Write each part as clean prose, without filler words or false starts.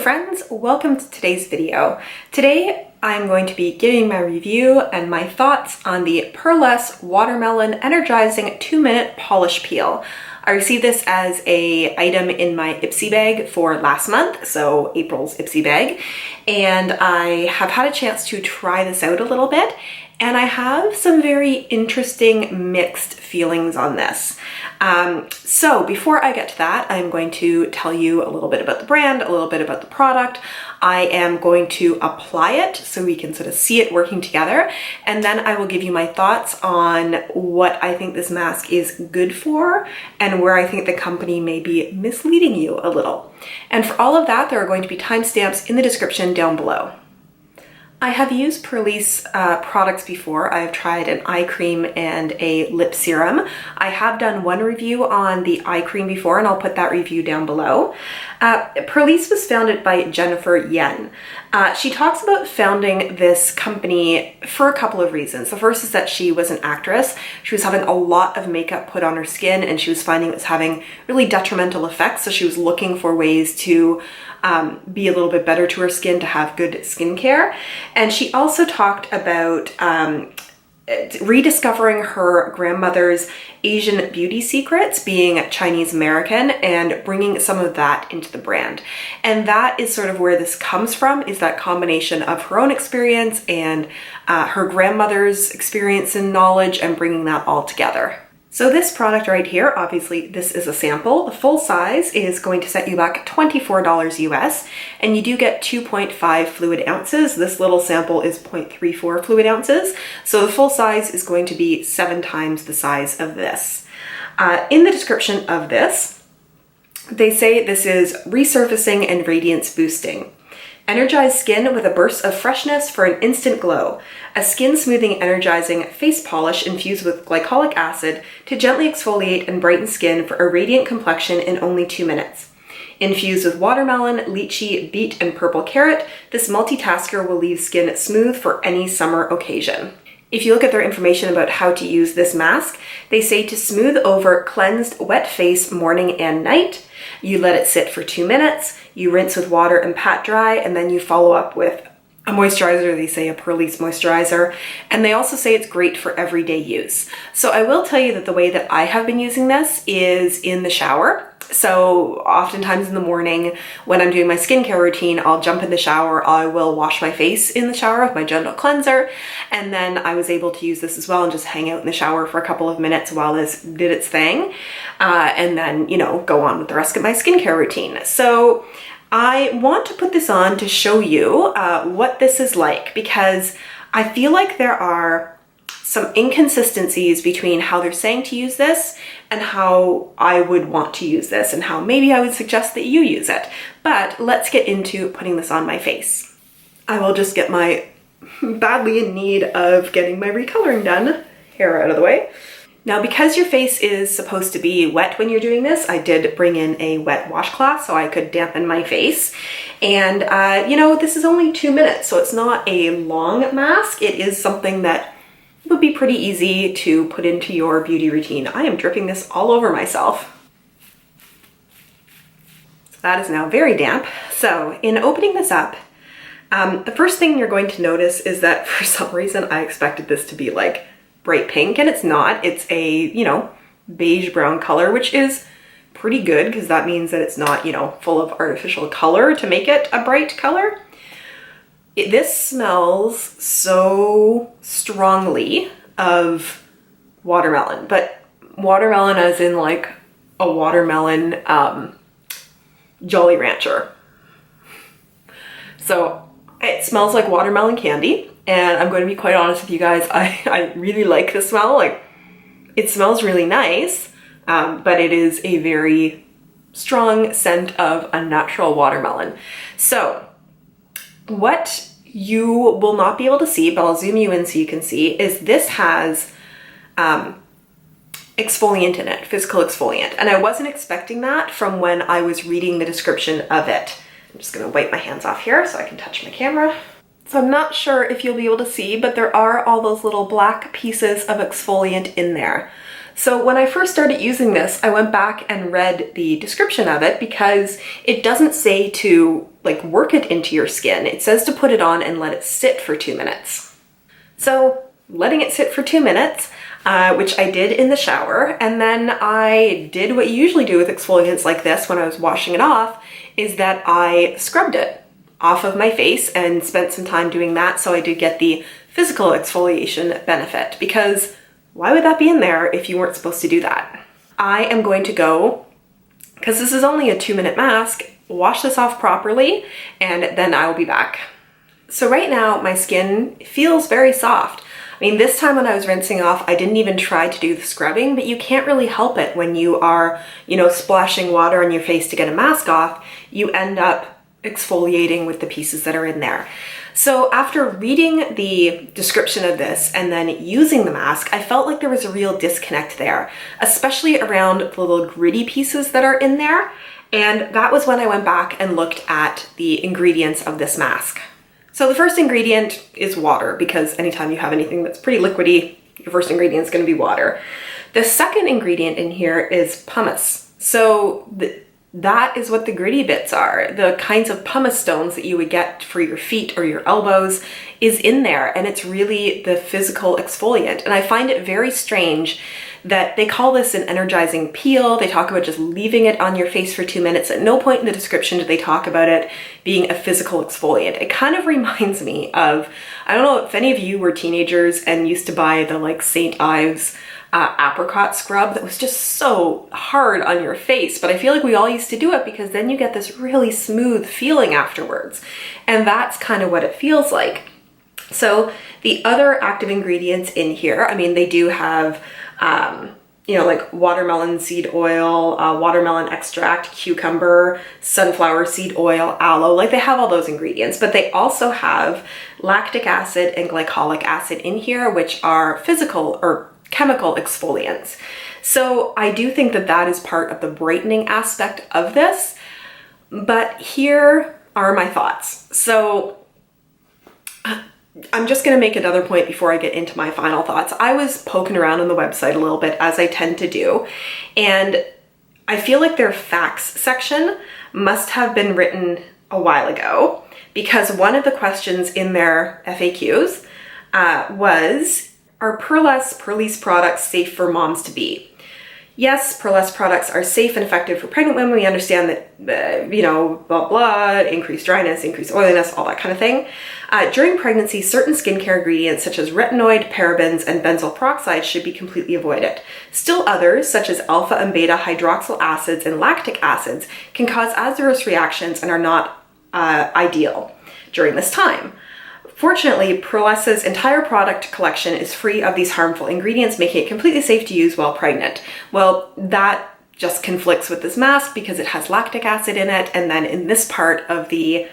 friends, welcome to today's video. Today I'm going to be giving my review and my thoughts on the Purlisse Watermelon Energizing 2-minute polish peel. I received this as an item in my Ipsy bag for last month, so April's Ipsy bag, and I have had a chance to try this out a little bit, and I have some very interesting mixed feelings on this. So before I get to that, I'm going to tell you a little bit about the brand, a little bit about the product. I am going to apply it so we can sort of see it working together, and then I will give you my thoughts on what I think this mask is good for and where I think the company may be misleading you a little. And for all of that, there are going to be timestamps in the description down below. I have used Purlisse products before. I've tried an eye cream and a lip serum. I have done one review on the eye cream before, and I'll put that review down below. Purlisse was founded by Jennifer Yen. She talks about founding this company for a couple of reasons. The first is that she was an actress. She was having a lot of makeup put on her skin, and she was finding it was having really detrimental effects, so she was looking for ways to be a little bit better to her skin, to have good skincare. And she also talked about rediscovering her grandmother's Asian beauty secrets, being Chinese American, and bringing some of that into the brand. And that is sort of where this comes from, is that combination of her own experience and her grandmother's experience and knowledge, and bringing that all together. So this product right here, obviously this is a sample. The full size is going to set you back $24 US, and you do get 2.5 fluid ounces. This little sample is 0.34 fluid ounces. So the full size is going to be 7 times the size of this. In the description of this, they say this is resurfacing and radiance boosting. Energize skin with a burst of freshness for an instant glow. A skin smoothing energizing face polish infused with glycolic acid to gently exfoliate and brighten skin for a radiant complexion in only 2 minutes. Infused with watermelon, lychee, beet, and purple carrot, this multitasker will leave skin smooth for any summer occasion. If you look at their information about how to use this mask, they say to smooth over cleansed wet face morning and night. You let it sit for 2 minutes, you rinse with water and pat dry, and then you follow up with a moisturizer. They say a Purlisse moisturizer, and they also say it's great for everyday use. So I will tell you that the way that I have been using this is in the shower. So oftentimes in the morning when I'm doing my skincare routine, I'll jump in the shower, I will wash my face in the shower with my gentle cleanser, and then I was able to use this as well and just hang out in the shower for a couple of minutes while this did its thing, and then, you know, go on with the rest of my skincare routine. So I want to put this on to show you what this is like, because I feel like there are some inconsistencies between how they're saying to use this and how I would want to use this, and how maybe I would suggest that you use it. But let's get into putting this on my face. I will just get my badly in need of getting my recoloring done hair out of the way. Now, because your face is supposed to be wet when you're doing this, I did bring in a wet washcloth so I could dampen my face. And you know, this is only 2 minutes, so it's not a long mask. It is something that would be pretty easy to put into your beauty routine. I am dripping this all over myself. So that is now very damp. So in opening this up, the first thing you're going to notice is that for some reason I expected this to be like bright pink, and it's not. It's a, you know, beige brown color, which is pretty good because that means that it's not, you know, full of artificial color to make it a bright color. This smells so strongly of watermelon, but watermelon as in like a watermelon Jolly Rancher. So it smells like watermelon candy, and I'm going to be quite honest with you guys, I really like the smell. Like, it smells really nice, but it is a very strong scent of a natural watermelon. So what you will not be able to see, but I'll zoom you in so you can see, is this has exfoliant in it, physical exfoliant. And I wasn't expecting that from when I was reading the description of it. I'm just gonna wipe my hands off here so I can touch my camera. So I'm not sure if you'll be able to see, but there are all those little black pieces of exfoliant in there. So when I first started using this, I went back and read the description of it because it doesn't say to like work it into your skin. It says to put it on and let it sit for 2 minutes. So letting it sit for 2 minutes, which I did in the shower, and then I did what you usually do with exfoliants like this when I was washing it off, is that I scrubbed it off of my face and spent some time doing that, so I did get the physical exfoliation benefit, because why would that be in there if you weren't supposed to do that? I am going to go, because this is only a 2-minute mask, wash this off properly, and then I will be back. So right now my skin feels very soft. I mean, this time when I was rinsing off, I didn't even try to do the scrubbing, but you can't really help it when you are, splashing water on your face to get a mask off. You end up exfoliating with the pieces that are in there. So after reading the description of this and then using the mask, I felt like there was a real disconnect there, especially around the little gritty pieces that are in there. And that was when I went back and looked at the ingredients of this mask. So the first ingredient is water, because anytime you have anything that's pretty liquidy, your first ingredient is going to be water. The second ingredient in here is pumice. So that is what the gritty bits are. The kinds of pumice stones that you would get for your feet or your elbows is in there, and it's really the physical exfoliant. And I find it very strange that they call this an energizing peel. They talk about just leaving it on your face for 2 minutes. At no point in the description do they talk about it being a physical exfoliant. It kind of reminds me of, I don't know if any of you were teenagers and used to buy the like St. Ives apricot scrub that was just so hard on your face, but I feel like we all used to do it because then you get this really smooth feeling afterwards. And that's kind of what it feels like. So the other active ingredients in here, I mean, they do have like watermelon seed oil, watermelon extract, cucumber, sunflower seed oil, aloe, like they have all those ingredients, but they also have lactic acid and glycolic acid in here, which are physical or chemical exfoliants. So I do think that that is part of the brightening aspect of this, but here are my thoughts. So I'm just going to make another point before I get into my final thoughts. I was poking around on the website a little bit, as I tend to do, and I feel like their facts section must have been written a while ago, because one of the questions in their FAQs was, are Purlisse products safe for moms to be? Yes, Purlisse products are safe and effective for pregnant women. We understand that, blah, blah, increased dryness, increased oiliness, all that kind of thing. During pregnancy, certain skincare ingredients such as retinoid, parabens, and benzoyl peroxide should be completely avoided. Still others, such as alpha and beta hydroxyl acids and lactic acids, can cause adverse reactions and are not ideal during this time. Fortunately, Purlisse's entire product collection is free of these harmful ingredients, making it completely safe to use while pregnant. Well, that just conflicts with this mask because it has lactic acid in it, and then in this part of the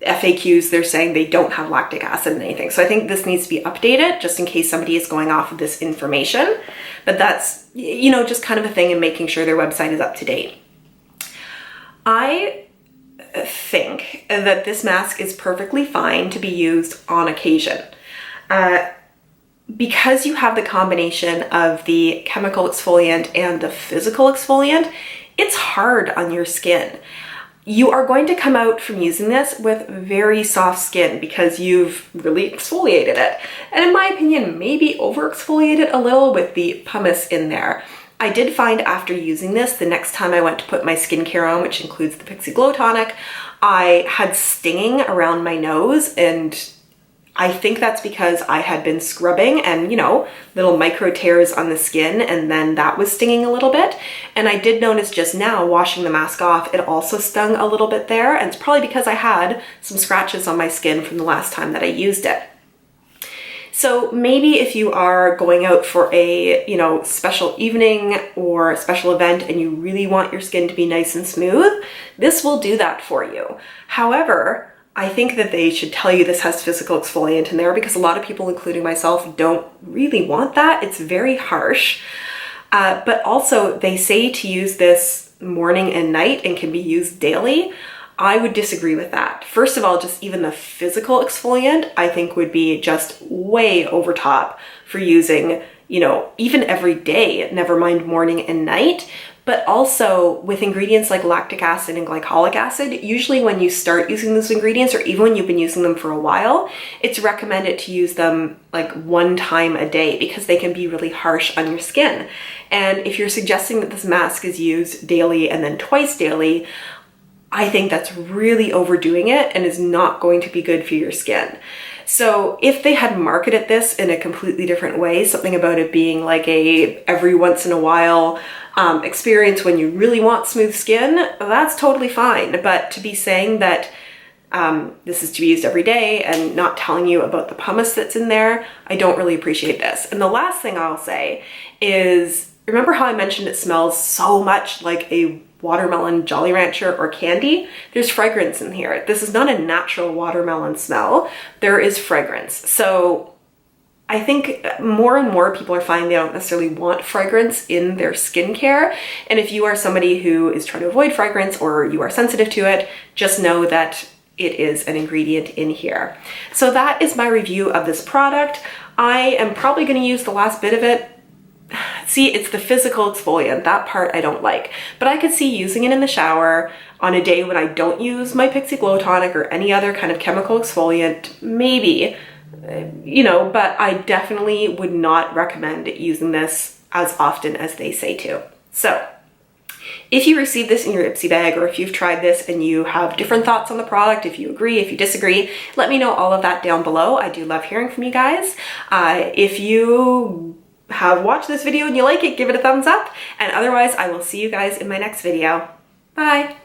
FAQs, they're saying they don't have lactic acid in anything. So I think this needs to be updated just in case somebody is going off of this information. But that's, just kind of a thing in making sure their website is up to date. I think that this mask is perfectly fine to be used on occasion. Because you have the combination of the chemical exfoliant and the physical exfoliant, it's hard on your skin. You are going to come out from using this with very soft skin because you've really exfoliated it. And in my opinion, maybe over exfoliated a little with the pumice in there. I did find after using this, the next time I went to put my skincare on, which includes the Pixie Glow Tonic, I had stinging around my nose, and I think that's because I had been scrubbing and, little micro tears on the skin, and then that was stinging a little bit. And I did notice just now, washing the mask off, it also stung a little bit there, and it's probably because I had some scratches on my skin from the last time that I used it. So maybe if you are going out for a, special evening or a special event and you really want your skin to be nice and smooth, this will do that for you. However, I think that they should tell you this has physical exfoliant in there because a lot of people, including myself, don't really want that. It's very harsh. But also they say to use this morning and night and can be used daily. I would disagree with that. First of all, just even the physical exfoliant, I think would be just way over top for using, you know, even every day, never mind morning and night. But also with ingredients like lactic acid and glycolic acid, usually when you start using those ingredients, or even when you've been using them for a while, it's recommended to use them like 1 time a day because they can be really harsh on your skin. And if you're suggesting that this mask is used daily and then twice daily, I think that's really overdoing it and is not going to be good for your skin. So if they had marketed this in a completely different way, something about it being like a every once in a while experience when you really want smooth skin, that's totally fine. But to be saying that this is to be used every day and not telling you about the pumice that's in there, I don't really appreciate this. And the last thing I'll say is, remember how I mentioned it smells so much like a watermelon Jolly Rancher or candy? There's fragrance in here. This is not a natural watermelon smell. There is fragrance. So I think more and more people are finding they don't necessarily want fragrance in their skincare. And if you are somebody who is trying to avoid fragrance or you are sensitive to it, just know that it is an ingredient in here. So that is my review of this product. I am probably going to use the last bit of it. See, it's the physical exfoliant. That part I don't like. But I could see using it in the shower on a day when I don't use my Pixi Glow Tonic or any other kind of chemical exfoliant, maybe, you know, but I definitely would not recommend using this as often as they say to. So if you receive this in your Ipsy bag, or if you've tried this and you have different thoughts on the product, if you agree, if you disagree, let me know all of that down below. I do love hearing from you guys. If you have watched this video and you like it, give it a thumbs up. And otherwise, I will see you guys in my next video. Bye.